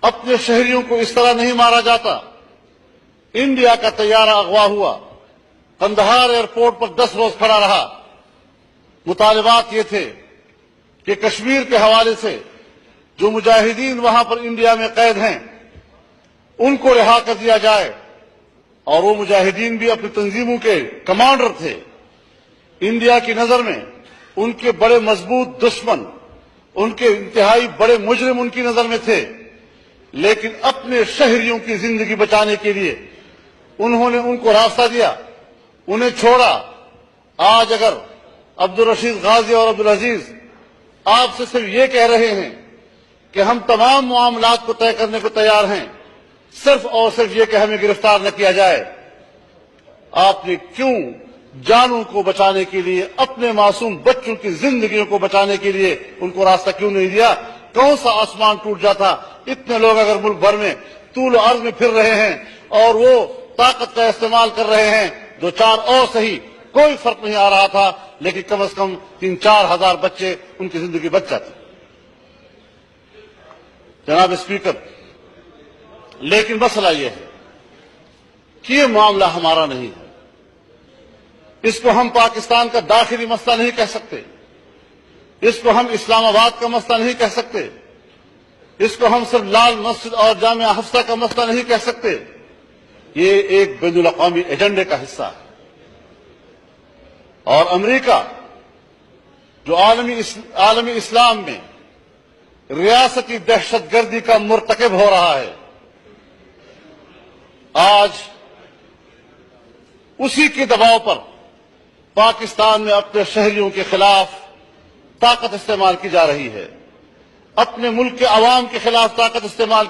اپنے شہریوں کو اس طرح نہیں مارا جاتا۔ انڈیا کا طیارہ اغوا ہوا، قندھار ایئرپورٹ پر 10 روز کھڑا رہا۔ مطالبات یہ تھے کہ کشمیر کے حوالے سے جو مجاہدین وہاں پر انڈیا میں قید ہیں ان کو رہا کر دیا جائے، اور وہ مجاہدین بھی اپنی تنظیموں کے کمانڈر تھے۔ انڈیا کی نظر میں ان کے بڑے مضبوط دشمن، ان کے انتہائی بڑے مجرم ان کی نظر میں تھے، لیکن اپنے شہریوں کی زندگی بچانے کے لیے انہوں نے ان کو راستہ دیا، انہیں چھوڑا۔ آج اگر عبدالرشید غازی اور عبدالعزیز آپ سے صرف یہ کہہ رہے ہیں کہ ہم تمام معاملات کو طے کرنے کو تیار ہیں، صرف اور صرف یہ کہ ہمیں گرفتار نہ کیا جائے، آپ نے کیوں جانوں کو بچانے کے لیے، اپنے معصوم بچوں کی زندگیوں کو بچانے کے لیے ان کو راستہ کیوں نہیں دیا؟ کون سا آسمان ٹوٹ جاتا؟ اتنے لوگ اگر ملک بھر میں طول و عرض میں پھر رہے ہیں اور وہ طاقت کا استعمال کر رہے ہیں، 2-4 اور صحیح، کوئی فرق نہیں آ رہا تھا، لیکن کم از کم 3-4 ہزار بچے ان کی زندگی بچ جاتی۔ جناب اسپیکر، لیکن مسئلہ یہ ہے کہ یہ معاملہ ہمارا نہیں ہے، اس کو ہم پاکستان کا داخلی مسئلہ نہیں کہہ سکتے، اس کو ہم اسلام آباد کا مسئلہ نہیں کہہ سکتے، اس کو ہم صرف لال مسجد اور جامعہ حفصہ کا مسئلہ نہیں کہہ سکتے، یہ ایک بین الاقوامی ایجنڈے کا حصہ ہے۔ اور امریکہ جو عالمی اسلام میں ریاستی دہشت گردی کا مرتکب ہو رہا ہے، آج اسی کے دباؤ پر پاکستان میں اپنے شہریوں کے خلاف طاقت استعمال کی جا رہی ہے، اپنے ملک کے عوام کے خلاف طاقت استعمال